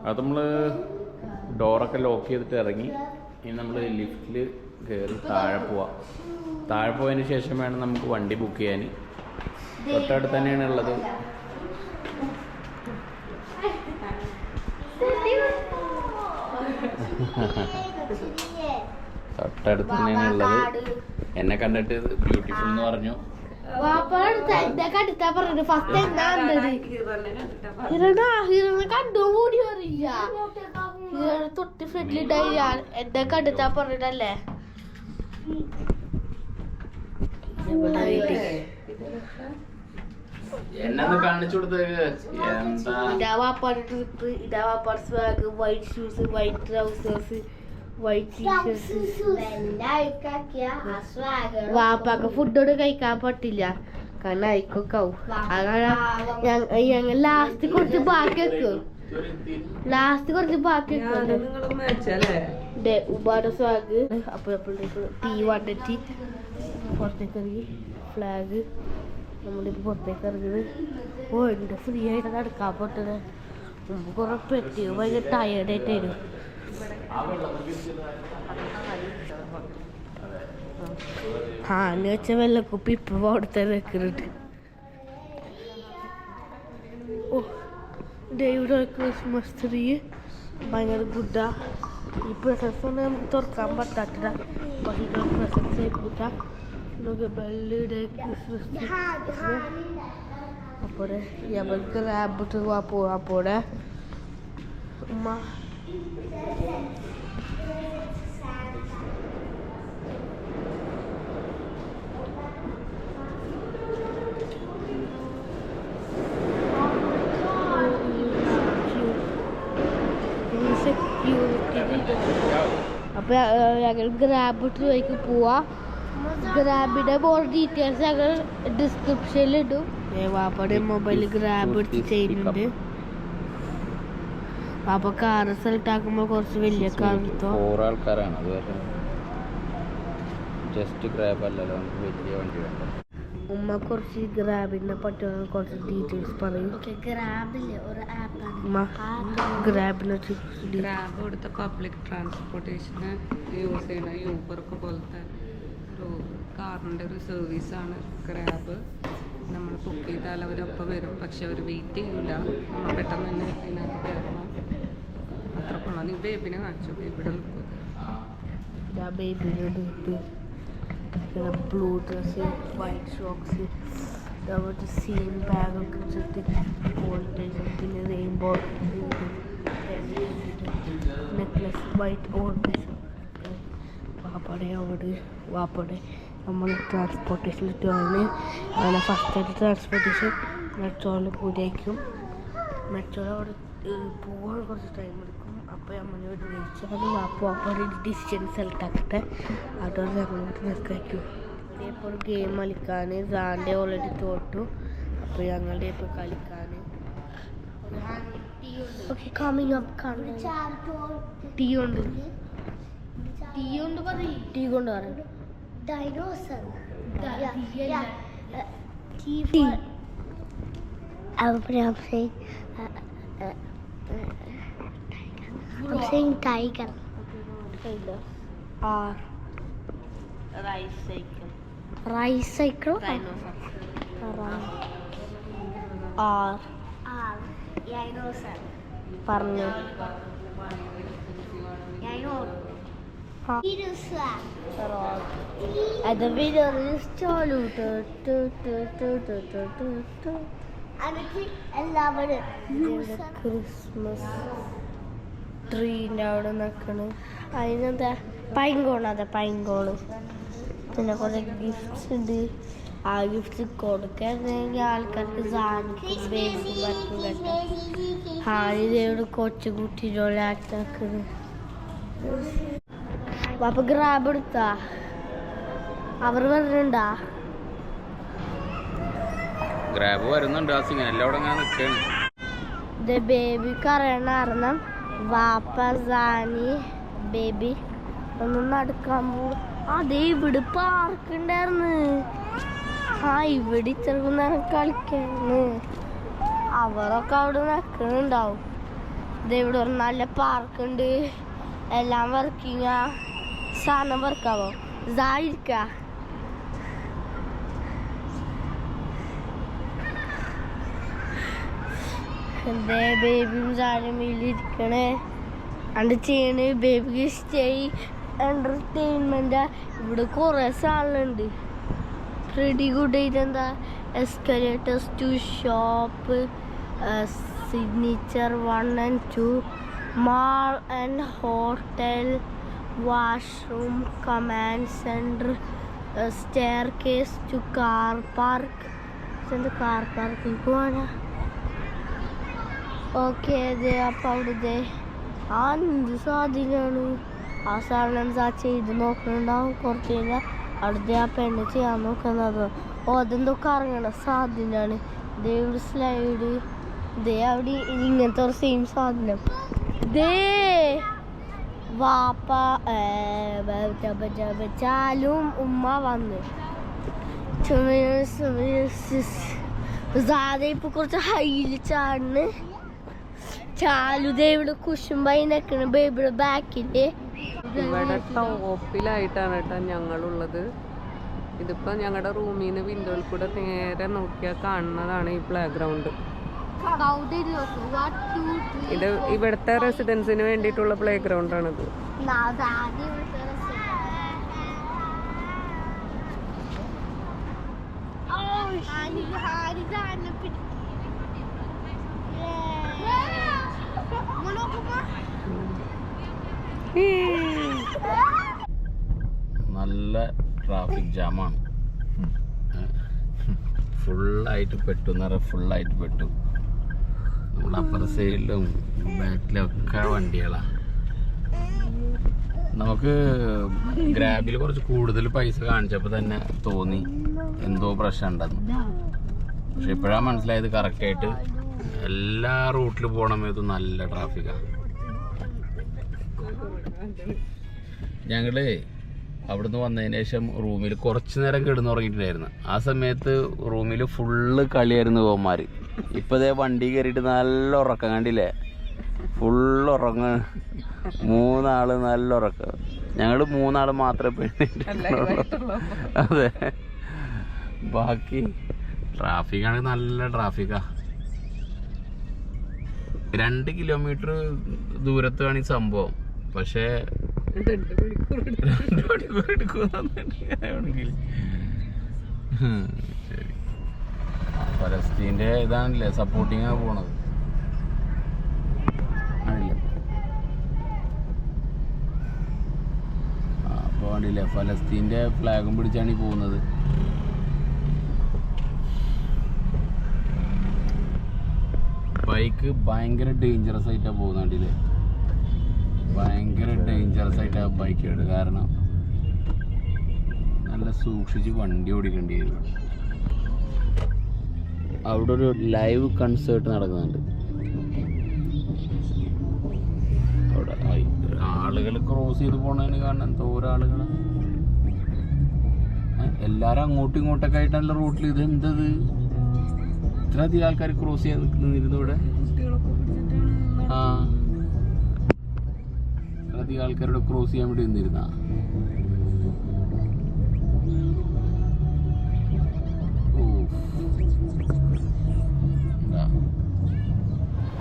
അത് നമ്മൾ ഡോറൊക്കെ ലോക്ക് ചെയ്തിട്ട് ഇറങ്ങി. ഇനി നമ്മൾ ലിഫ്റ്റിൽ കയറി താഴെ പോവാം. താഴെ പോയതിന് ശേഷം വേണം നമുക്ക് വണ്ടി ബുക്ക് ചെയ്യാൻ. തൊട്ടടുത്ത് തന്നെയാണ് ഉള്ളത്. തൊട്ടടുത്ത് തന്നെയാണ് ഉള്ളത്. എന്നെ കണ്ടിട്ട് ബ്യൂട്ടിഫുൾ എന്ന് പറഞ്ഞു. തൊട്ട് ഫ്രണ്ടിലിട്ടായി എന്നെ കണ്ടെത്താ പറഞ്ഞിട്ടല്ലേ. എന്നെ കാണിച്ചു കൊടുത്തേക്ക്. White shoes, white trousers, white T-shirts. വാപ്പാക്ക് ഫുഡോട് കഴിക്കാൻ പറ്റില്ല, കാരണം അയക്കൊക്കെ ആവും. ഞങ്ങൾ ലാസ്റ്റ് കുറച്ച് ബാക്കി വെക്കും. ഉപാടെ സ്വാഗ്. അപ്പോഴപ്പോഴേക്ക് തീ വന്നിട്ട് പുറത്തേക്ക് ഇറങ്ങി ഫ്ലാഗ് നമ്മളിപ്പോൾ പുറത്തേക്ക് ഇറങ്ങിയത്. ഓ ഉണ്ട് ഫ്രീ ആയിട്ട് നടക്കാൻ പറ്റുന്നത്. മുമ്പ് കുറെ പെട്ടിയോ ഭയങ്കര ടയേർഡായിട്ടായിരുന്നു. വെച്ച വെള്ളക്കുപ്പി ഇപ്പൊ അവിടുത്തെ വെക്കുന്നുണ്ട്. ഓ ഇവിടെ ക്രിസ്മസ് ട്രീ ഭയങ്കര ഗുഡാ. ഈ പ്രസൻസ് ഒന്നും നമുക്ക് തുറക്കാൻ പറ്റാത്തില്ല. Presence good. ബെല്ലിയുടെ ക്രിസ്മസ് ട്രീ അപ്പോടെ അവർക്ക് റാബിട്ട് അപ്പോടെ ഉമ്മ അപ്പൊ ഞങ്ങൾ ഗ്രാബിട്ട് വഴിക്ക് പോവാ. ഗ്രാബിന്റെ മോർ ഡീറ്റെയിൽസ് ഞങ്ങൾ ഡിസ്ക്രിപ്ഷനിൽ ഇടും. വാപ്പയുടെ മൊബൈൽ ഗ്രാബ് എടുത്ത് ചെയ്യുന്നുണ്ട്. വാപ്പ കാറ് സെലക്ട് ആക്കുമ്പോ കുറച്ച് വലിയ കാർ എടുത്തോ. 4 ആൾക്കാരാണ്. ജസ്റ്റ് ഗ്രാബ് അല്ലല്ലോ, നമുക്ക് വലിയ വണ്ടി വേണ്ട. ഉമ്മ കുറച്ച് ഗ്രാബിനെ പറ്റുന്ന കുറച്ച് ഡീറ്റെയിൽസ് പറയും. ഗ്രാബ് ഇവിടുത്തെ പബ്ലിക് ട്രാൻസ്പോർട്ടേഷന് യൂസ് ചെയ്യുന്ന യൂബർക്ക് പോലത്തെ ഒരു കാറിൻ്റെ ഒരു സർവീസാണ് ഗ്രാബ്. നമ്മൾ ബുക്ക് ചെയ്താൽ അവരൊപ്പം വരും, പക്ഷെ അവർ വെയിറ്റ് ചെയ്യില്ല. നമ്മൾ പെട്ടെന്ന് തന്നെ അതിനകത്ത് കയറണം. അത്രക്കുള്ള. നീ ബേബിനെ കാണിച്ചു. ബേബിയുടെ blue dress, white socks, same ബാഗൊക്കെ വെച്ചിട്ട് പിന്നെ റെയിൻബോ നെക്ലസ്, വൈറ്റ് ഓർണമെന്റ്സ്. വാപ്പയുടെ നമ്മൾ ട്രാൻസ്പോർട്ടേഷനിൽ ഇട്ടാണ്. അങ്ങനെ ഫസ്റ്റായിട്ട് ട്രാൻസ്പോർട്ടേഷൻ മെട്രോയിൽ കൂടിയായിരിക്കും. മെട്രോയിൽ അവിടെ പോകാൻ കുറച്ച് ടൈം എടുക്കും. അപ്പോൾ നമ്മളോട് വിളിച്ചാൽ വാപ്പയുടെ ഡിസിഷൻ സെലക്ട് ആക്കട്ടെ. അതോടെ ഞങ്ങളോട് നിൽക്കും. ഇപ്പോൾ ഗെയിം കളിക്കാൻ സാൻഡേ ഓൾറെഡി തോറ്റു. അപ്പോൾ ഞങ്ങളുടെ ഇപ്പോൾ കളിക്കാൻ ടീ കൊണ്ട് പറയും. Dinosaur. I'm saying tiger. R. Rice cycle. Rice cycle? Dinosaur. R. Dinosaur. പറഞ്ഞു. And the winner is Chalu. Christmas ട്രീൻ്റെ അവിടെ നിൽക്കണം. അതിനെന്താ പൈങ്കോണ്. അതെ പൈങ്കോള്. പിന്നെ കുറേ ഗിഫ്റ്റ്സ് ഉണ്ട്. ആ ഗിഫ്റ്റ്സ് കൊടുക്കാണെങ്കിൽ ആൾക്കാർക്ക് സാധനം ബേബി വർക്കും കേട്ടോ. ഇതേവിടെ കൊച്ചു കുട്ടിയുടെ ആക്ടാക്കുന്നത്. വാപ്പ ഗ്രാബ് എടുത്താ അവർ പറഞ്ഞിട്ടുണ്ടാ? ഗ്രാബ് വരുന്നുണ്ട്. ആ സിഗ്നൽ അവിടെ അങ്ങനെ നിൽക്കുകയാണ്. ബേബിക്ക് അറിയണ കാരണം വാപ്പ സാനി ബേബി ഒന്ന് നടക്കാൻ പോകും. അതേ ഇവിടെ പാർക്കുണ്ടായിരുന്നു. ഇവിടെ ചെറുപ്പം നേരം കളിക്കായിരുന്നു. അവരൊക്കെ അവിടെ നിൽക്കുന്നുണ്ടാവും. ഇവിടെ ഒരു നല്ല പാർക്കുണ്ട്, എല്ലാം വർക്കിങ്ങാ. സാധനം വർക്കാവോ ഇതായിരിക്ക. എന്റെ ബേബിയും സാരമില്ലിരിക്കണേ അത് ചെയ്യണ്. ബേബിക്ക് സ്റ്റേ എന്റർടൈൻമെന്റ്. ഇവിടെ കുറെ സാധനമുണ്ട്. pretty good ഇതെന്താ escalators to shop, signature 1 and 2, mall and hotel, washroom, command center, staircase to car park. Send car park പോവാനാ. ഓക്കെ അപ്പം അവിടുത്തെ എന്ത് സാധനമാണ് ആ സാധനം ചെയ്ത് നോക്കുന്നുണ്ടാവും. കുറച്ച് കഴിഞ്ഞാൽ അവിടുത്തെ ആ പെണ്ണ് ചെയ്യാൻ നോക്കുന്നത് അതെന്തോ കറങ്ങണ സാധനമാണ്. ദേ ഇവിടെ സ്ലൈഡ്, ദേ അവിടെ ഇങ്ങനത്തെ ഒരു സെയിം സാധനം. ദേ വാപ്പ ചാലും ഉമ്മ വന്ന് ഇപ്പൊ കുറച്ച് ഹൈല് ചാടുന്ന്. ചാലു ദേ ഇവിടെ കുശുമ്പായി നിൽക്കണ ബേബിയുടെ ബാക്കില്. ഇവിടെ ടോപ്പിലായിട്ടാണ് കേട്ടോ ഞങ്ങളുള്ളത്. ഇതിപ്പോ ഞങ്ങളുടെ റൂമിൽ നിന്ന് വിൻഡോയിൽ കൂടെ നേരെ നോക്കിയാൽ കാണുന്നതാണ് ഈ പ്ലേ ഗ്രൗണ്ട്. ഇത് ഇവിടുത്തെ റെസിഡൻസിന് വേണ്ടിയിട്ടുള്ള പ്ലേ ഗ്രൗണ്ട് ആണിത്. നല്ല ട്രാഫിക് ജാമാണ്. ഫുള്ളായിട്ട് പെട്ടു എന്ന് പറഞ്ഞാൽ ഫുള്ളായിട്ട് പെട്ടു. നമ്മുടെ അപ്പർ സൈഡിലും ബാക്കിലും ഒക്കെ വണ്ടികളാണ്. നമുക്ക് ഗ്രാബിൽ കുറച്ച് കൂടുതൽ പൈസ കാണിച്ചപ്പോൾ തന്നെ തോന്നി എന്തോ പ്രശ്നം ഉണ്ടെന്ന്. പക്ഷെ ഇപ്പോഴാണ് മനസ്സിലായത് കറക്റ്റായിട്ട് എല്ലാ റൂട്ടിൽ പോകണ സമയത്ത് നല്ല ട്രാഫിക്കാണ്. ഞങ്ങള് അവിടുന്ന് വന്നതിന് ശേഷം റൂമിൽ കുറച്ച് നേരം കിടന്നുറങ്ങിയിട്ടുണ്ടായിരുന്നു. ആ സമയത്ത് റൂമിൽ ഫുള്ള് കളിയായിരുന്നു പോന്മാർ. ഇപ്പതേ വണ്ടി കയറിയിട്ട് നല്ല ഉറക്കം കണ്ടില്ലേ, ഫുള്ള് ഉറങ്ങ. 3 ആള് നല്ല ഉറക്കം. ഞങ്ങൾ 3 ആള് മാത്രമേ അതെ. ബാക്കി ട്രാഫിക്കാണെങ്കിൽ നല്ല ട്രാഫിക്കാ. 2 കിലോമീറ്റർ ദൂരത്താണ് ഈ സംഭവം. പക്ഷേ 2 മണിക്കൂർ എടുക്കുമെങ്കിൽ ശരി. ഫലസ്തീൻ്റെ ഇതാണല്ലേ സപ്പോർട്ടിങ് പോണത്. അപ്പോൾ കണ്ടില്ലേ ഫലസ്തീൻ്റെ ഫ്ലാഗും പിടിച്ചാണ് ഈ പോകുന്നത്. ബൈക്ക് ഭയങ്കര ഡേഞ്ചറസ് ആയിട്ടാണ് പോകുന്നത്. കണ്ടില്ലേ ഭയങ്കര ഡേഞ്ചറസ് ആയിട്ടാണ് ബൈക്ക് എടുക്കുക. കാരണം നല്ല സൂക്ഷിച്ച് വണ്ടി ഓടിക്കേണ്ടി വരും. അവിടെ ഒരു ലൈവ് കൺസേർട്ട് നടക്കുന്നുണ്ട്. അവിടെ ആളുകൾ ക്രോസ് ചെയ്ത് പോണതിന് കാരണം എന്തോരോ ആളുകൾ എല്ലാവരും അങ്ങോട്ടും ഇങ്ങോട്ടൊക്കെ ആയിട്ടാണല്ലോ റൂട്ടിൽ. ഇത് എന്തത് ഇത്ര അധികം ആൾക്കാർ ക്രോസ് ചെയ്ത് നിന്നിരുന്നു ഇവിടെ. ആ അധികം ആൾക്കാരോട് ക്രോസ് ചെയ്യാൻ വേണ്ടി നിന്നിരുന്ന.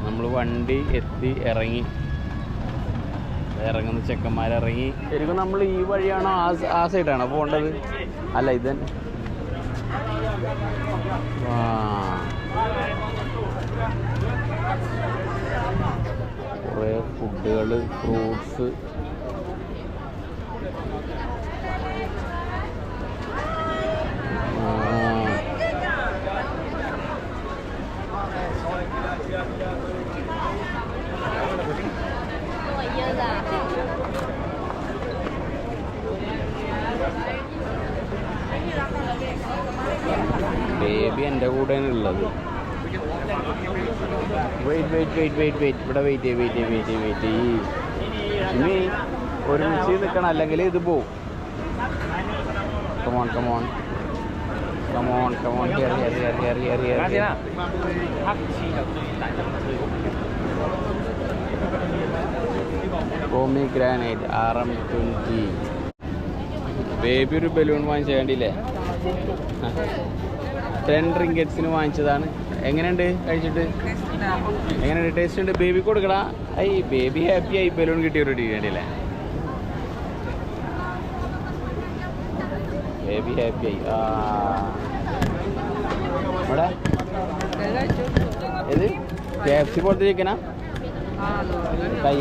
നമ്മൾ വണ്ടി എത്തി ഇറങ്ങി. ഇറങ്ങുന്ന ചെക്കന്മാരിറങ്ങി. ശരിക്കും നമ്മൾ ഈ വഴിയാണോ ആ സൈഡാണോ പോകേണ്ടത്? അല്ല ഇത് തന്നെ. കുറേ ഫുഡുകൾ, ഫ്രൂട്ട്സ്. ബേബി എൻ്റെ കൂടെയാണ് ഉള്ളത്. വെയിറ്റ് ഇവിടെ വെയിറ്റ് ഇനി ഒരുമിച്ച് നിൽക്കണം, അല്ലെങ്കിൽ ഇത് പോവും. Come on pomegranate RM20. ബേബി ഒരു ബലൂൺ വാങ്ങിച്ച വേണ്ടിയില്ലേ? 10 റിങ്കറ്റ്സിന് വാങ്ങിച്ചതാണ്. എങ്ങനെയുണ്ട് കഴിച്ചിട്ട്? എങ്ങനെയുണ്ട്? ടേസ്റ്റ് ഉണ്ട്? ബേബി കൊടുക്കടാ. ഐ ബേബി ഹാപ്പി ആയി. ബലൂൺ കിട്ടിയൊരു വേണ്ടിയില്ലേ? ബേബി ഹാപ്പി ആയി. ഇവിടെ ഇത് KFC പോലത്തെ ചിക്കനാ? കൈ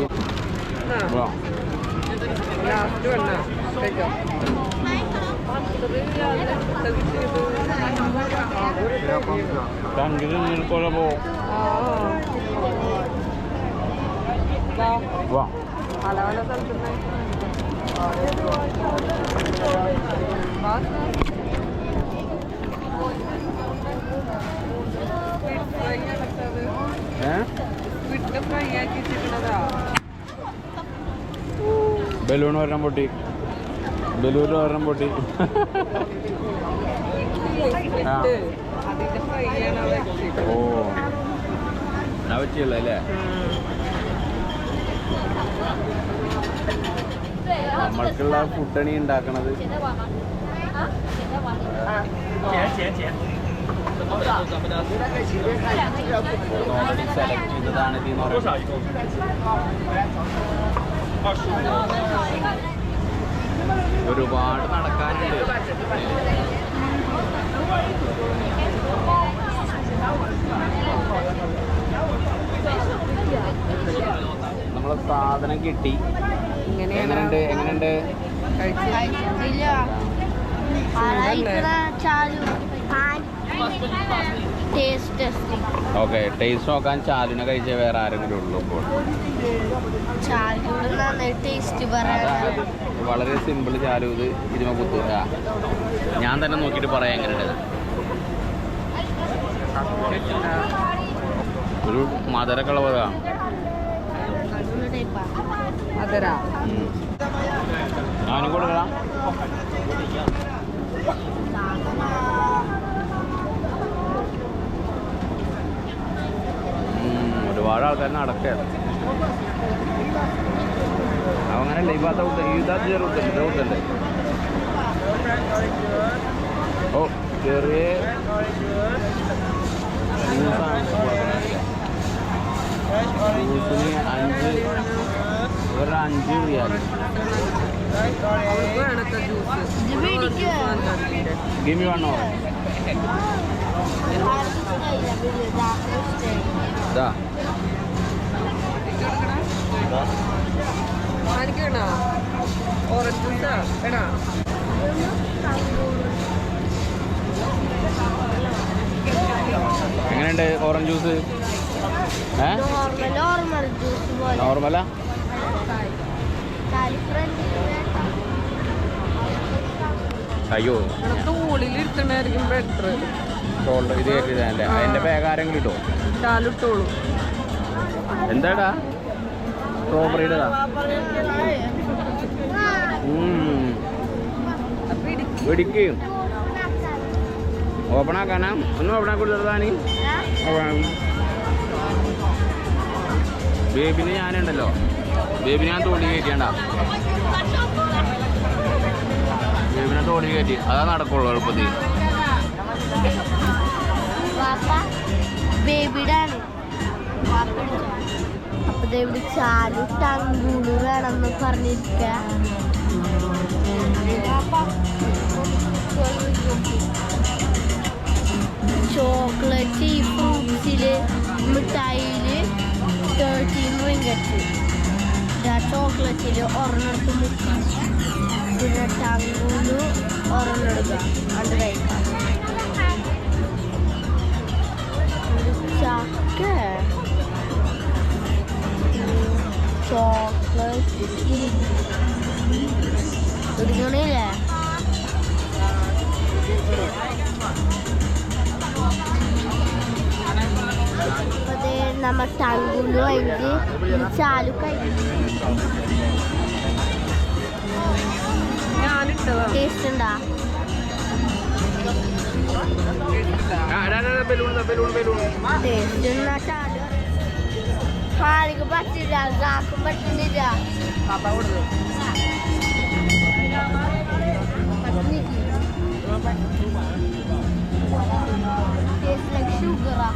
കണ്ടിട്ട് നിൽക്കോളെ പോ. വാ ബലൂൺ ഒരെണ്ണം പൊട്ടി. ബലൂൺ ഒരെണ്ണം പൊട്ടി. ഓ ഞാൻ വെച്ചുള്ള അല്ലേ? നമ്മൾക്കുള്ള ഫുഡാണ് ഈ ഉണ്ടാക്കണത്. സെലക്ട് ചെയ്തതാണ് ഇത്. ഒരുപാട് നടക്കാനുണ്ട്. നമ്മളെ സാധനം കിട്ടി. എങ്ങനെയുണ്ട്? എങ്ങനെയുണ്ട്? ഓക്കെ, ടേസ്റ്റ് നോക്കാൻ ചാലിനെ കഴിച്ച വേറെ ആരെങ്കിലും ഉള്ളൂ ഇപ്പോൾ? വളരെ സിമ്പിൾ ചാലു. ഇത് ഇതിമ കുത്തുക. ഞാൻ തന്നെ നോക്കിയിട്ട് പറയാം എങ്ങനെയുണ്ട്. ഒരു മധുരക്കുള്ള ഞാനും കൊടുക്കണം. ഒരുപാട് ആൾക്കാർ നടക്കുകയാണ്. അങ്ങനെയല്ല ഈ ഭാഗത്ത് റൂട്ടുണ്ട്. ഓ ചെറിയ ജ്യൂസിന് 5 റിയാൽ. Give me 1 more. ഇതാ എങ്ങനെയുണ്ട് ഓറഞ്ച് ജ്യൂസ്? നോർമലാ? അയ്യോ ഇത് കേട്ടില്ലേ? അതിന്റെ ബാഗ് ആരെങ്കിലും ഇട്ടോ? എന്താടാ സ്ട്രോബെറിയുടെ വെടിക്കും. ഓപ്പൺ ആക്കാനാ? ഒന്നും ഓപ്പൺ ആക്കി കൊടുത്തതാണ്. ബേബിന് ഞാനുണ്ടല്ലോ, ബേബിനെ ഞാൻ തോണി കയറ്റിയണ്ട. ബേബിനെ തോണി കയറ്റി അതാ നടക്കുള്ളൂ എളുപ്പത്തിൽ. ബേബിയുടെ അപ്പൊ ഇവിടെ ചാലു ടങ്കൂള് വേണമെന്ന് പറഞ്ഞിരിക്ക. ചോക്ലേറ്റ് ഈ ഫ്രൂട്ട്സില് മിഠായില് 13 റിങ്കറ്റ്. ചോക്ലേറ്റില് ഒരെണ്ണെടുത്ത് മുക്കാം, പിന്നെ ടങ്കൂല് ഒരെണ്ണെടുക്കാം. അത് കഴിക്കാം. ചക്ക ചോക്ലേറ്റ് എടുക്കണില്ലേ? അതെ നമ്മ ടങ്കൂല് കഴിഞ്ഞ് ചാലു കഴിക്കും. ടേസ്റ്റ് ഉണ്ടാ? ടേസ്റ്റ് ഉണ്ടാ ചാലു? ഹാരിക്ക് പറ്റില്ല ഗാക്കും പറ്റുന്നില്ല ഷുഗറാ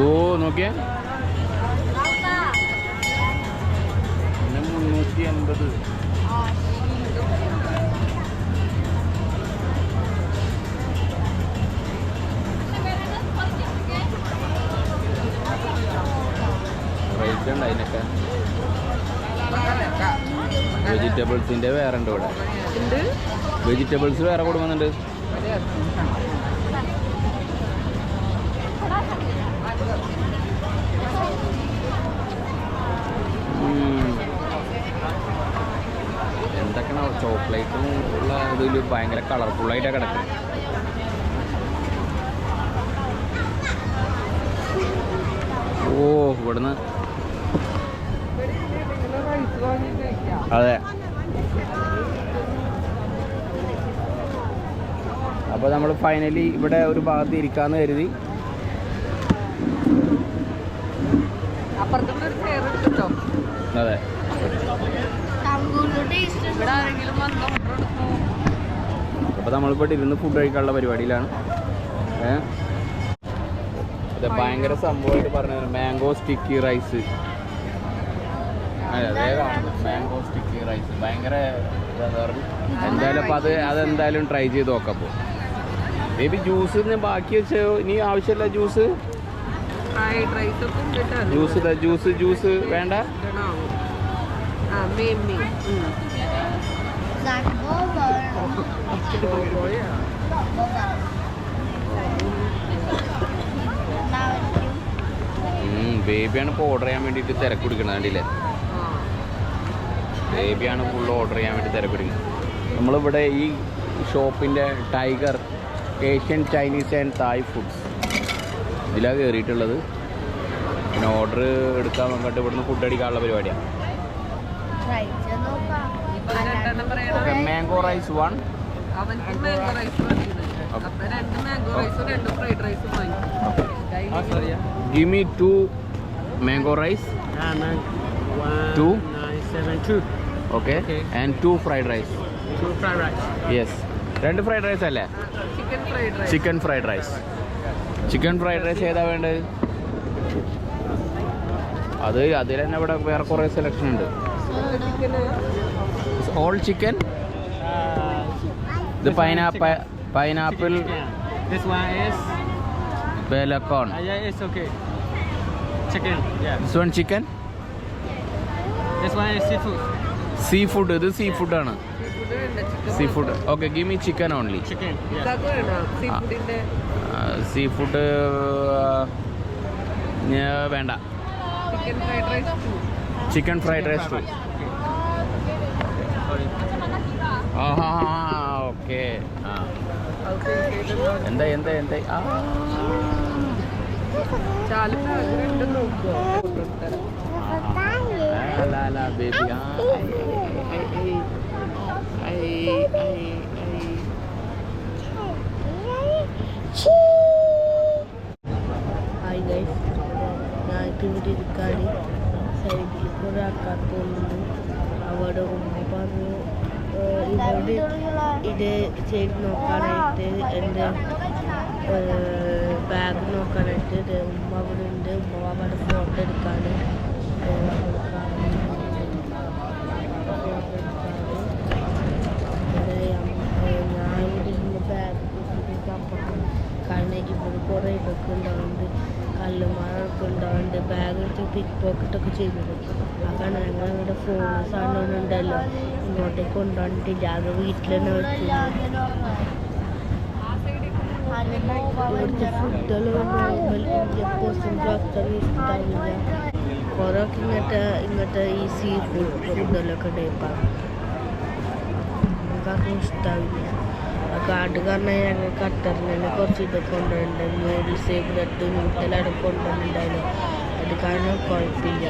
ഓ നോക്കിയേ 380. റേറ്റ് ഉണ്ട് അതിനൊക്കെ. വെജിറ്റബിൾസിന്റെ വേറെ ഉണ്ട് ഇവിടെ. വെജിറ്റബിൾസ് വേറെ കൊടുക്കുന്നുണ്ട്. എന്തൊക്കെയാണ് ചോക്ലേറ്റും ഉള്ള ഇതിൽ ഭയങ്കര കളർഫുള്ളായിട്ടാണ് കിടക്കുന്നത്. ഓ ഇവിടുന്ന് അതെ. അപ്പോൾ നമ്മൾ ഫൈനലി ഇവിടെ ഒരു ഭാഗത്ത് ഇരിക്കാന്ന് കരുതി. അതെ അപ്പോൾ നമ്മളിപ്പോൾ ഇരുന്ന് ഫുഡ് കഴിക്കാനുള്ള പരിപാടിയിലാണ്. അതെ ഭയങ്കര സംഭവമായിട്ട് പറഞ്ഞത് മാംഗോ സ്റ്റിക്കി റൈസ്. അതെ മാംഗോ സ്റ്റിക്കി റൈസ് ഭയങ്കര എന്താ പറഞ്ഞു. എന്തായാലും അപ്പോൾ അതെന്തായാലും ട്രൈ ചെയ്ത് നോക്കാം. അപ്പോൾ ബേബി ജ്യൂസ് ബാക്കി വെച്ച് ഇനി ആവശ്യമില്ല. ജ്യൂസ് ജ്യൂസ് വേണ്ട. ബേബിയാണ് ഇപ്പോൾ ഓർഡർ ചെയ്യാൻ വേണ്ടിയിട്ട് തിരക്ക് പിടിക്കുന്നത്. കണ്ടില്ലേ ബേബിയാണ് ഫുള്ള് ഓർഡർ ചെയ്യാൻ വേണ്ടി തിരക്ക് പിടിക്കുന്നത്. നമ്മളിവിടെ ഈ ഷോപ്പിൻ്റെ Tiger Asian Chinese and Thai foods ഇതിലാണ് കയറിയിട്ടുള്ളത്. പിന്നെ ഓർഡർ എടുക്കാൻ വേണ്ടിയിട്ട് ഇവിടുന്ന് ഫുഡ് അടിക്കാനുള്ള പരിപാടിയാണ്. Okay mango rice 1. Give me 2 mango rice. 2 972. Okay. And 2 fried rice. 2 fried rice. Yes. 2 fried rice അല്ലേ? Chicken fried rice. Chicken fried rice ഏതാ വേണ്ടത്? അതിൽ തന്നെ ഇവിടെ വേറെ കുറേ സെലക്ഷൻ ഉണ്ട്. All chicken. ഇത് പൈനാപ്പിൾ. This one is ബേലക്കോൺ. yeah, it's okay. Chicken. Yeah. This one chicken. This one is seafood. Seafood. ഇത് സീഫുഡ് ആണ്. Seafood. Okay give me chicken only. Chicken. Yeah. Seafood വേണ്ട. Chicken fried rice 2. ഓക്കെ. എന്തായി അല്ല baby. Hi guys, ഞാൻ ഇവിടെ ഇരിക്കാണ്. സൈഡിൽ കുറേ ആൾക്കാർ പോകുന്നുണ്ട്. അവിടെ ഉമ്മ പറഞ്ഞു ഇവിടെ ഇത് ചെയ്ത് നോക്കാനായിട്ട്, എൻ്റെ ബാഗ് നോക്കാനായിട്ട്. ഉമ്മ അവിടെ ഉണ്ട്. ഉമ്മ അവിടെ ഫോട്ടോ എടുക്കാൻ ഞാൻ ഇവിടെ ഇരുന്ന് ബാഗ് കാരണം ഇവിടെ കുറേ ഇതൊക്കെ ഉണ്ടാവുന്നുണ്ട്. കല്ലുമാരൊക്കെ ഉണ്ടാവുന്നുണ്ട്. ബാഗ് എടുത്ത് പിക്ക് പോക്കറ്റൊക്കെ ചെയ്യുന്നത്. അതാണ് ഞങ്ങളിവിടെ ഫോൺ സാധനം ഉണ്ടല്ലോ ഇങ്ങോട്ടേക്ക് കൊണ്ടുവന്നിട്ടില്ല. അത് വീട്ടിൽ തന്നെ വെച്ചു. ഇവിടുത്തെ ഫുഡുകൾ നോർമൽ ഇന്ത്യൻ പേഴ്സൺക്ക് അത്ര ഇഷ്ടമാവില്ല. കുറേയൊക്കെ ഇങ്ങനത്തെ ഈ സീ ഫുഡുകളൊക്കെ ടൈപ്പാണ്. നമുക്കതൊന്നും ഇഷ്ടമാവില്ല. കാട് കാരണം ഞങ്ങൾ ഖത്തറിൽ നിന്ന് കുറച്ച് ഇതൊക്കെ കൊണ്ടുവരുന്നുണ്ട്. നൂഡിൽസ് ബ്രെഡ് നൂഡിലെല്ലാം കൊണ്ടുവന്നിട്ടുണ്ടായിരുന്നു. അത് കാരണം കുഴപ്പമില്ല.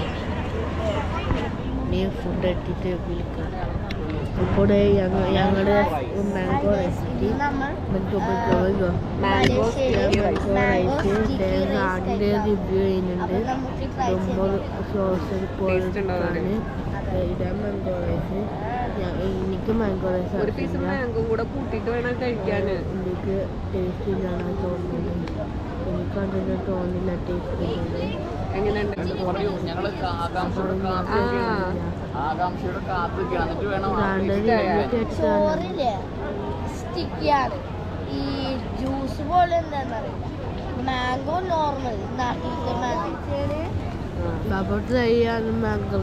നീ ഫുഡ് എത്തിയിട്ട് വിളിക്കാം. അപ്പോൾ ഞങ്ങളുടെ മാംഗോ റെസിപ്പി മാംഗോ റൈസ് ആടിൻ്റെ റിവ്യൂ ചെയ്യുന്നുണ്ട്. സോസ് പോലെയാണ് ഇതാ മാംഗോ റൈസ്. എനിക്ക് മാംഗോ റൈസ് ഒരു പീസ് മാംഗോ കൂടെ കൂട്ടിയിട്ട് വേണം കഴിക്കാന്. എനിക്ക് ടേസ്റ്റ് ഇല്ലാന്ന് തോന്നുന്നത്. എനിക്കതിന് തോന്നില്ല ടേസ്റ്റ് ഇല്ല. എങ്ങനെയുണ്ട്? ഞങ്ങള് ആകാംക്ഷയുടെ കാത്തിരിക്കുകയാണ്. എന്നിട്ട് വേണം ചോറില്ലേ സ്റ്റിക്കിയാണ്. ഈ ജ്യൂസ് പോലെ എന്താണെന്നറിയില്ല. മാംഗോ നോർമൽ നാട്ടിലത്തെ മാംഗോ അപ്പോൾ ട്രൈ ചെയ്യാനും മാംഗോ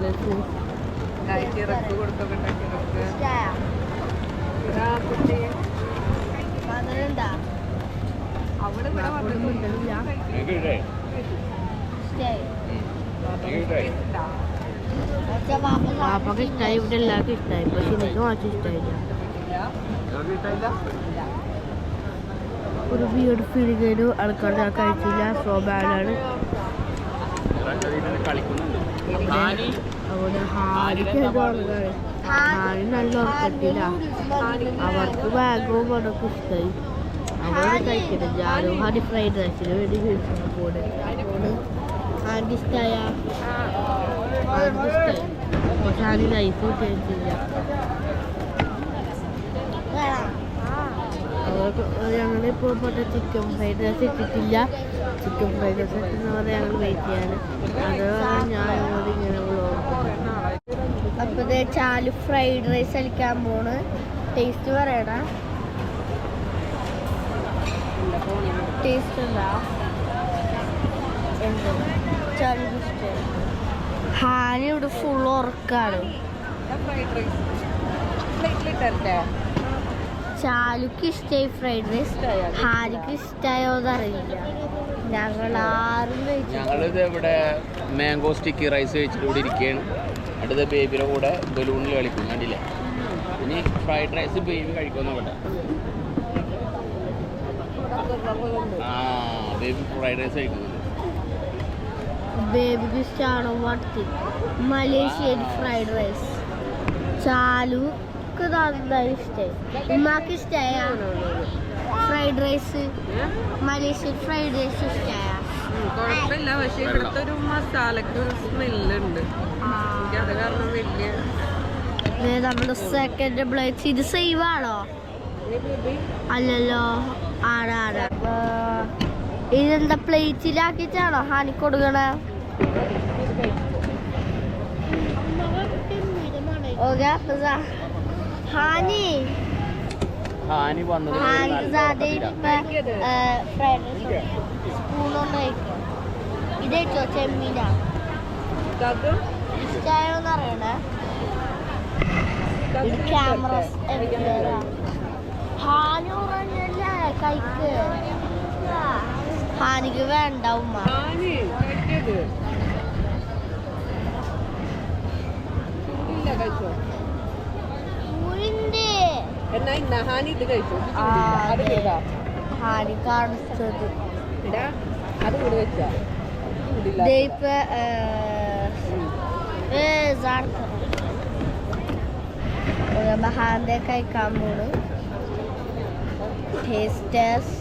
റൈസ് ഇറക്ക് കൊടുത്തൊക്കെ ഉണ്ടാക്കി മധുരണ്ടാ അവിടെ ഇവിടെ പാപ്പക്ക് ഇഷ്ടമായി. ഇവിടെ എല്ലാവർക്കും ഇഷ്ടമായി. പക്ഷെ എനിക്ക് മാത്രം ഇഷ്ടമായില്ല. ഒരു ബിയർഡ് ഫീലിംഗ് ആയിരുന്നു. ആൾക്കാർ ഞാൻ കഴിച്ചില്ല. സോ ബാഡാണ്. അതുകൊണ്ട് ഹാനിക്ക് ഹാനി നല്ല ഉറക്കത്തില്ല. അവർക്ക് ബാഗും അതൊക്കെ ഇഷ്ടമായി. അവരോട് കഴിക്കട്ടെ. ഞാനും ഹാനി ഫ്രൈഡ് റൈസിന് വേണ്ടി കൂടെ ഹാനിക്ക് ഇഷ്ടമായ പക്ഷെ ഹാനി ലൈഫ് കഴിച്ചില്ല. ഞങ്ങളിപ്പോൾ മറ്റേ ചിക്കൻ ഫ്രൈഡ് റൈസ് ഇട്ടിട്ടില്ല. ചിക്കൻ ഫ്രൈഡ് റൈസ് ഇട്ടുന്നവരെ ഞങ്ങൾ വെയിറ്റ് ചെയ്യാണ്. അതുപോലെ ഞാൻ ഇങ്ങനെ അപ്പൊ ചാലു ഫ്രൈഡ് റൈസ് കഴിക്കാൻ പോണ്. ടേസ്റ്റ് പറയണ ടേസ്റ്റ് ഉണ്ടോ? എന്ത് ചാലുക്ക് ഇഷ്ടം? ഹാനി ഇവിടെ ഫുൾ ഉറക്കാണ്. ചാലുക്ക് ഇഷ്ടമായി ഫ്രൈഡ് റൈസ്. ഹാനിക്ക് ഇഷ്ടമായോന്ന് അറിയില്ല. ഞങ്ങളിത് ഇവിടെ മാംഗോ സ്റ്റിക്കി റൈസ് കഴിച്ചിട്ട് ഇവിടെ ഇരിക്കുകയാണ്. അടുത്ത ബേബിയുടെ കൂടെ ബലൂണിൽ കളിക്കും. കണ്ടില്ലേ? ഇനി ഫ്രൈഡ് റൈസ് ബേബി കഴിക്കുമെന്ന് നോക്കട്ടെ. ബേബി ഫ്രൈഡ് റൈസ് കഴിക്കുന്നുണ്ട്. ബേബിക്ക് ഇഷ്ടമാണോ വട്ടി മലേഷ്യൻ ഫ്രൈഡ് റൈസ്? ചാലുക്ക് നന്നായി ഇഷ്ടമായി. ഉമ്മാക്ക് ഇഷ്ടമായാണോ fried rice? Malaysian fried rice ഇഷ്ടമായ? കുഴപ്പമില്ല. പക്ഷെ ഇവിടുത്തെ ഒരു മസാലക്ക് സ്മെല്ലുണ്ട്. എനിക്കത് കാരണം വലിയ നമ്മുടെ സെക്കൻഡ് പ്ലേറ്റ് ഇത് സെയിം ആണോ? അല്ലല്ലോ. ആടാണ്. ഇതെന്താ പ്ലേറ്റിലാക്കിട്ടാണോ ഹാനി കൊടുക്കണേ? ഹാനി ഹാനി വന്നത് സ്പൂണുണ്ടായിരിക്കും. ഇതേറ്റോ ചെമ്മീന ഇഷ്ടമായോന്ന് അറിയണേ. ക്യാമറ ഹാനി പറഞ്ഞല്ലേ കൈക്ക്. ഹാനിക്ക് വേണ്ട ഉമ്മ. ഹാനി ഇത് കഴിച്ചു. ഹാനി കാണിച്ചത് അത് കൂടെ വെച്ചാ ബഹാന്റെ കഴിക്കാൻ പോണ്. ടേസ്റ്റേഴ്സ്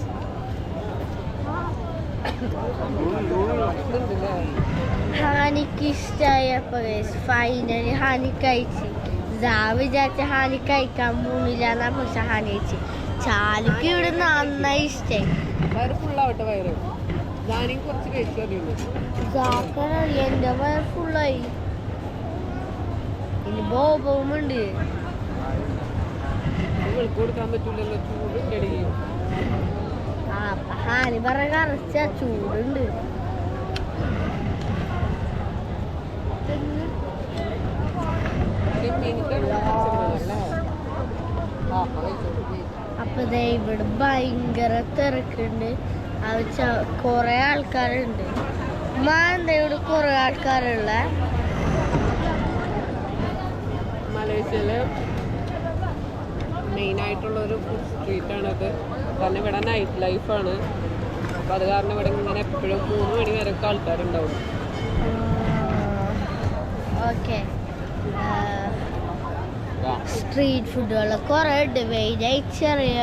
ഹാനിക്ക് ഇഷ്ടമായപ്പോ ഫൈനലി ഹാനി കഴിച്ച്. വിചാരിച്ച ഹാനി കഴിക്കാൻ പോണില്ല എന്നാ. പക്ഷെ ഹാനി കഴിച്ച്. ചാലുക്ക് ഇവിടെ നന്നായി ഇഷ്ടമായി. ഫുള്ളാവട്ടെ വയറ്. ഞാനും കുറച്ച് കഴിച്ചു. എന്റെ വയർ ഫുള്ളായി. ഇനി ബോബവുമുണ്ട്. കൊടുക്കാൻ പറ്റൂലല്ലോ. ചൂടുണ്ടടി. ഹാനി പറഞ്ഞ കറച്ച ചൂടുണ്ട്. അപ്പൊ ഇവിടെ ഭയങ്കര തിരക്കുണ്ട്. കൊറേ ആൾക്കാരുണ്ട്. എന്താ ഇവിടെ കൊറേ ആൾക്കാരുള്ള? മലേഷ്യയില് മെയിൻ ആയിട്ടുള്ള ഒരു ഫുഡ് സ്ട്രീറ്റാണത്. കാരണം ഇവിടെ നൈറ്റ് ലൈഫാണ്. അപ്പം അത് കാരണം ഇവിടെ ഇങ്ങനെ എപ്പോഴും 3 മണി വരെയൊക്കെ ആൾക്കാരുണ്ടാവും. ഓക്കെ സ്ട്രീറ്റ് ഫുഡുകൾ കുറെ ഉണ്ട്. മെയിനായി ചെറിയ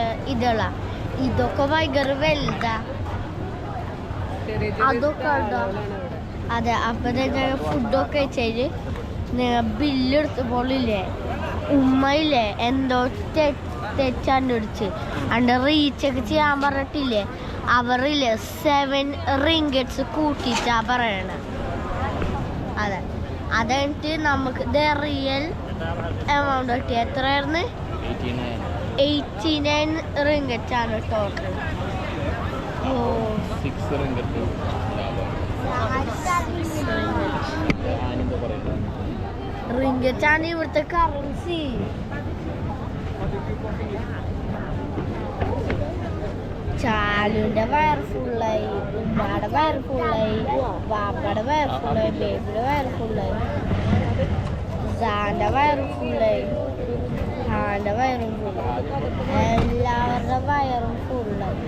ഇതൊക്കെ ഭയങ്കര വലുതാ. അതൊക്കെ ഉണ്ടോ? അതെ. അപ്പൊ ഞങ്ങൾ ഫുഡൊക്കെ വെച്ചാല് ബില്ലെടുത്തപ്പോളില്ലേ ഉമ്മയില്ലേ എന്തോ തെറ്റാണ്ടുപിടിച്ച് അണ്ട് റീച്ചൊക്കെ ചെയ്യാൻ പറഞ്ഞിട്ടില്ലേ അവരില്ലേ 7 റിംഗറ്റ്സ് കൂട്ടിയിട്ടാ പറയണേ. അതെ. അത് കഴിഞ്ഞിട്ട് നമുക്ക് റിയൽ എമൗണ്ട് കിട്ടി. എത്രയായിരുന്നു? 89 റിംഗറ്റ്സ് ആണ് ടോട്ടൽ. റിംഗറ്റ് ആണ് ഇവിടുത്തെ കറൻസി. ചാലുവിന്റെ വയറ് ഫുള്ളായി, ഉമ്മയുടെ വയറ് ഫുള്ളായി, വാപ്പയുടെ വയറ് ഫുള്ളായി, ബേബിയുടെ വയറ് ഫുള്ളായി, സാന്റെ വയറ് ഫുള്ളായി, ഹാന്റെ വയറും ഫുള്ളായി, എല്ലാവരുടെ വയറും ഫുള്ളായി.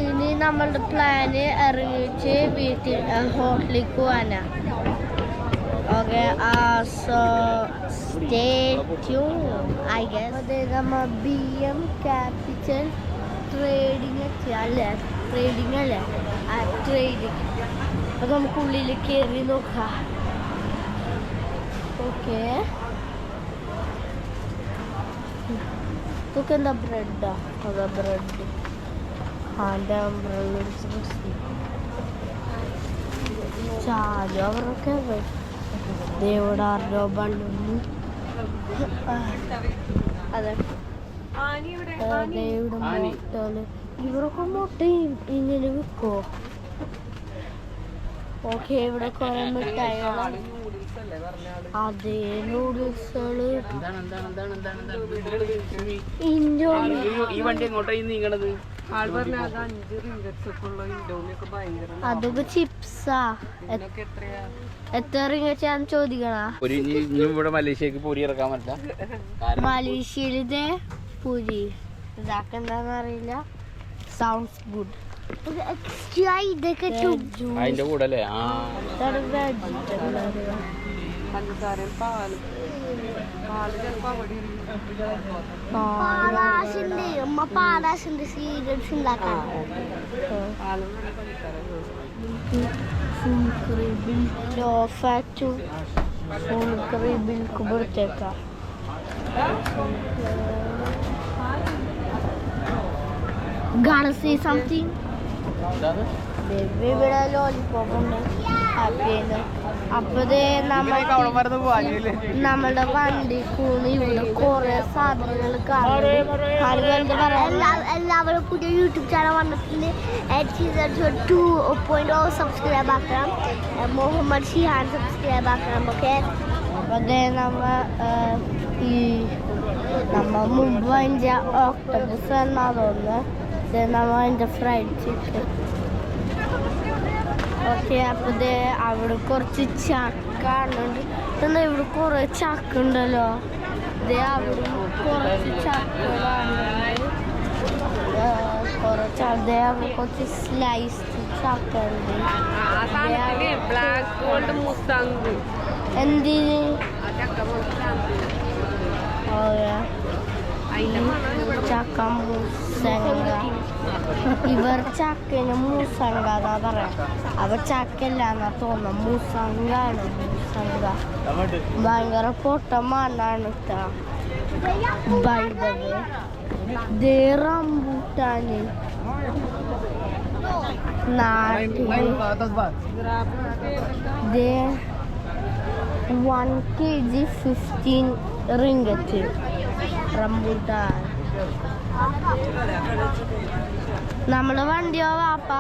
ഇനി നമ്മളുടെ പ്ലാന് ഇറങ്ങിച്ച് വീട്ടിൽ ഹോട്ടലിലേക്ക് പോവാനാ. Okay. So stay tune. I guess നമ്മ BM ക്യാപിറ്റൽ ട്രേഡിങ് അല്ലേ? ട്രേഡിങ് അല്ലേ? ട്രേഡിങ്. അപ്പൊ നമുക്ക് ഉള്ളിൽ കയറി നോക്കാം. ഓക്കെ. ഇതൊക്കെ എന്താ ബ്രെഡാ? അതാ ബ്രെഡ്. ഹാൻ്റെ അംബ്രല്ല ചാലു അവരൊക്കെ ദേവടാറിനോ ബണ്ണു. അതെ. ദേവിടെ മുട്ടാണ്. ഇവരൊക്കെ മുട്ടയും ഇങ്ങനെ വിൽക്കോ? ഓക്കെ. ഇവിടെ കുറെ മിഠായികളാണ്. അതേ നൂഡിൽസുകള്. ഈ വണ്ടി എങ്ങോട്ടാ നീങ്ങണത്? അതൊക്കെ ചിപ്സാ. എത്ര റിംഗറ്റാന്ന് ചോദിക്കണ? ഇവിടെ മലേഷ്യക്ക് പൂരി ഇറക്കാൻ പറ്റില്ല. മലേഷ്യയിലെ പൂരി ഇതാക്ക എന്താന്ന് അറിയില്ല. Sounds good. അതിന്റെ കൂടെ അല്ലേ? പാലാസിന്റെ സീരിയൽസ് ഉണ്ടാക്കാൻ ഫുൾ ക്രീം ലോ ഫാറ്റും ഫുൾ ക്രീം മിൽക്ക് കൊടുത്തേക്കാം. Gotta say something. ഇവിടെ ലോലിപോപ്പ് ഉണ്ട്. ഹാപ്പിയാണ്. അപ്പത് നമ്മളുടെ വണ്ടി കൂന്ന് ഇവിടെ കുറെ സാധനങ്ങൾ എല്ലാവരും പുതിയ യൂട്യൂബ് ചാനൽ വന്നിട്ടുണ്ട്. 2.0 സബ്സ്ക്രൈബ് ആക്കണം. മുഹമ്മദ് ഷിഹാൻ സബ്സ്ക്രൈബ് ആക്കണം. ഓക്കെ. അപ്പത് നമ്മ മുമ്പ് അതിൻ്റെ ഓക്ടോബസ് എന്നാ തോന്നുന്നത്. നമ്മ അതിൻ്റെ ഫ്രൈഡ് ചിക്കൻ. ഓക്കെ. അപ്പോൾ അവിടെ കുറച്ച് ചക്ക ഉണ്ട്. എന്നാൽ ഇവിടെ കുറേ ചക്ക ഉണ്ടല്ലോ. അവിടെ കുറച്ച് ചക്കകളുണ്ട്. കുറച്ച് സ്ലൈസ്ഡ് ചക്ക ഉണ്ട്. എന്തിന്? ചക്ക മൂസങ്ക. ഇവർ ചക്കന് മൂസങ്ക എന്നാ പറയാം. അവർ ചക്കല്ല എന്നാ തോന്നുന്നു. മൂസങ്കാണ്. മൂസങ്ക ഭയങ്കര പൊട്ട മണ്ണാണ് കേട്ടോ. ബൈബിള് റംബൂട്ടാന് നാട്ടില് 1 kg 15 റിംഗറ്റ് റംബൂട്ടാൻ. നമ്മുടെ വണ്ടിയോ വാപ്പ?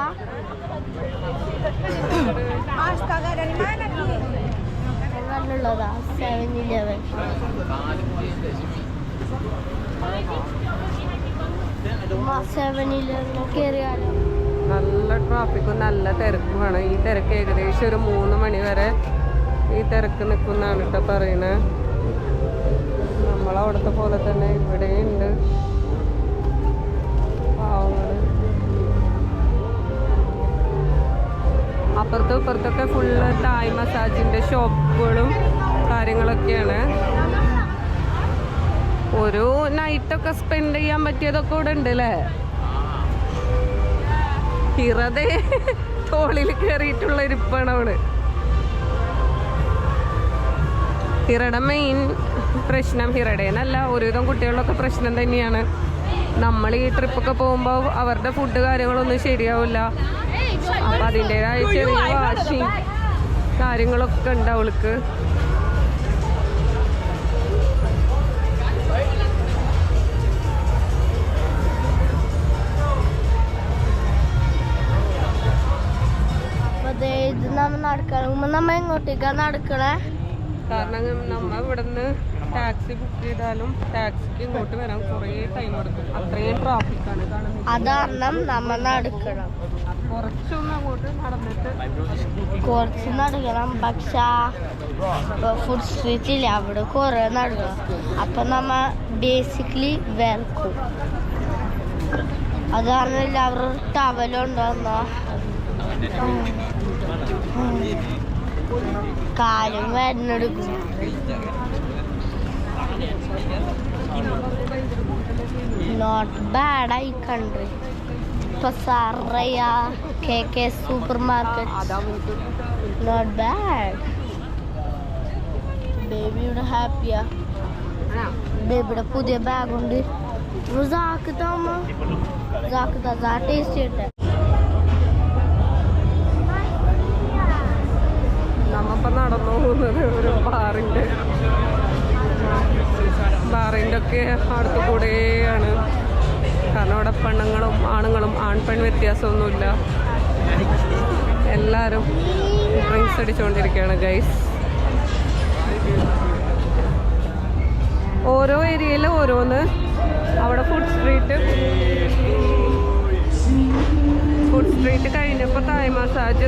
നല്ലുള്ളതാ 7-Eleven. കയറിയാലോ? നല്ല ട്രാഫിക്കും നല്ല തിരക്കുമാണ്. ഈ തിരക്ക് ഏകദേശം ഒരു 3 മണി വരെ ഈ തിരക്ക് നിൽക്കുന്നതാണ് കേട്ടോ പറയണേ. നമ്മളവിടുത്തെ പോലെ തന്നെ ഇവിടെയുണ്ട് പാവങ്ങള്. അപ്പുറത്തും ഇപ്പുറത്തൊക്കെ ഫുള്ള് തായ് മസാജിന്റെ ഷോപ്പുകളും കാര്യങ്ങളൊക്കെയാണ്. ഒരു നൈറ്റൊക്കെ സ്പെൻഡ് ചെയ്യാൻ പറ്റിയതൊക്കെ ഇവിടെ ഉണ്ട് അല്ലേ? ഹിറതെ തോളിൽ കയറിയിട്ടുള്ള ഇരിപ്പാണ് അവള്. ഹിറയുടെ മെയിൻ പ്രശ്നം, ഹിറയുടേന്നല്ല ഒരുവിധം കുട്ടികളിലൊക്കെ പ്രശ്നം തന്നെയാണ്. നമ്മൾ ഈ ട്രിപ്പൊക്കെ പോകുമ്പോൾ അവരുടെ ഫുഡ് കാര്യങ്ങളൊന്നും ശരിയാവില്ല. അപ്പം അതിൻ്റെതായ ചെറിയ വാശിയും കാര്യങ്ങളൊക്കെ ഉണ്ട് അവൾക്ക്. ഇത് നമ്മ നടക്കണം. നമ്മ എങ്ങോട്ടേക്കാണ് നടക്കണേ? കാരണം നമ്മ ഇവിടുന്ന് ടാക്സി ബുക്ക് ചെയ്താലും ടാക്സിക്ക് ഇങ്ങോട്ട് വരാൻ കുറേ ടൈം എടുക്കും. അത്രയും ട്രാഫിക്കാണ്. അതാണ് നമ്മ നടക്കണം. കുറച്ചൊന്നും അങ്ങോട്ട് നടന്നിട്ട് കുറച്ച് നടക്കണം. പക്ഷെ ഫുഡ് സ്ട്രീറ്റ് ഇല്ല, അവിടെ കുറെ നടക്കണം. അപ്പൊ നമ്മ ബേസിക്കലി വേർക്കും. അതാണ് എല്ലാവരും ടവലുണ്ടോന്നോ കാലും വേദനെടുക്കും. നോട്ട് ബാഡ് ഈ country. Pasaraya, KK supermarket. Not bad. Baby happy. Baby പുതിയ ബാഗ് ഉണ്ട്. ടേസ്റ്റ് നമ്മപ്പം നടന്നു പോകുന്നത് ഒരു ബാറിൻ്റെ ഒക്കെ അടുത്ത് കൂടെയാണ്. കാരണം അവിടെ പെണ്ണുങ്ങളും ആണുങ്ങളും ആൺപെൺ വ്യത്യാസമൊന്നുമില്ല. എല്ലാവരും ഡ്രിങ്ക്സ് അടിച്ചുകൊണ്ടിരിക്കുകയാണ് ഗൈസ്. ഓരോ ഏരിയയിൽ ഓരോന്ന്. അവിടെ ഫുഡ് സ്ട്രീറ്റ് കഴിഞ്ഞപ്പോൾ തായ് മസാജ്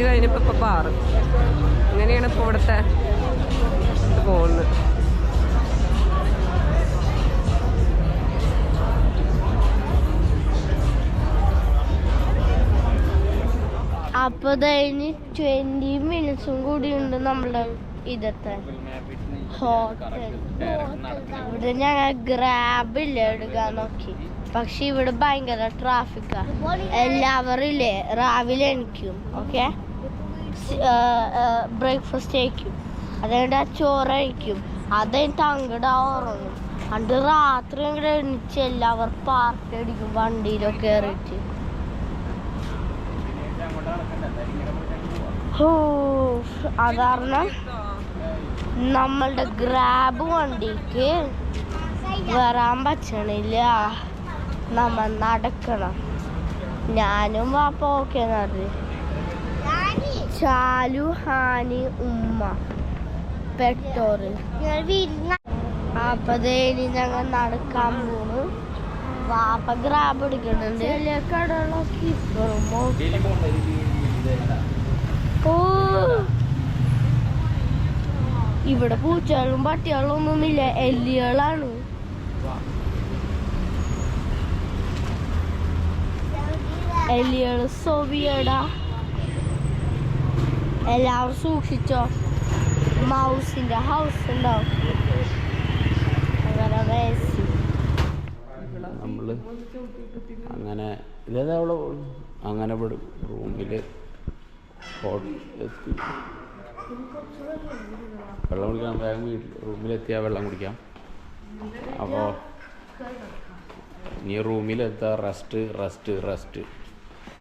കഴിഞ്ഞപ്പോൾ ഇപ്പോൾ ബാറ്. അങ്ങനെയാണ് ഇപ്പോൾ ഇവിടുത്തെ ഇത് പോകുന്നത്. അപ്പൊ കഴിഞ്ഞ് 20 മിനിറ്റ്സും കൂടി ഉണ്ട് നമ്മളുടെ ഇതെത്താൻ ഹോട്ടൽ. ഇവിടെ ഞങ്ങൾ ഗ്രാബില്ല എടുക്കാൻ നോക്കി. പക്ഷെ ഇവിടെ ഭയങ്കര ട്രാഫിക്കാ. എല്ലാവരും ഇല്ലേ രാവിലെ എണിക്കും, ഓക്കെ, ബ്രേക്ക്ഫാസ്റ്റ് കഴിക്കും, അതുകൊണ്ട് ചോറ് കഴിക്കും, അതുകഴിഞ്ഞിട്ട് അങ്ങോട്ട് ഉറങ്ങും. അത് രാത്രി അങ്ങോട്ട് എണിച്ച് എല്ലാവരും പാർട്ടി അടിക്കും വണ്ടിയിലൊക്കെ കയറിയിട്ട്. അതാണ് നമ്മളുടെ ഗ്രാബ് വണ്ടിക്ക് വരാൻ പറ്റണില്ല. നമ്മ നടക്കണം. ഞാനും വാപ്പ ഓക്കെ നടു. ചാലു, ഹാനി, ഉമ്മ, പെട്ടോറ്. അപ്പൊ ഇനി ഞങ്ങൾ നടക്കാൻ പോണു. വാപ്പ ഗ്രാബ് എടുക്കുന്നുണ്ട്. വലിയ കടകളൊക്കെ ഓ ഇവിടെ പൂച്ചകളും പട്ടികളും ഒന്നുമില്ല, എല്ലികളാണ്. എല്ലികള് സോവിയടാ. എല്ലാവരും സൂക്ഷിച്ചോ, മൗസിന്റെ ഹൗസ് ഉണ്ടാവും. നമ്മള് അങ്ങനെ ഇതേതാ അവള് അങ്ങനെ റൂമില് എത്തി. വെള്ളം കുടിക്കാൻ വേഗം റൂമിലെത്തിയാൽ വെള്ളം കുടിക്കാം. അപ്പോൾ നീ റൂമിലെത്താ റെസ്റ്റ്.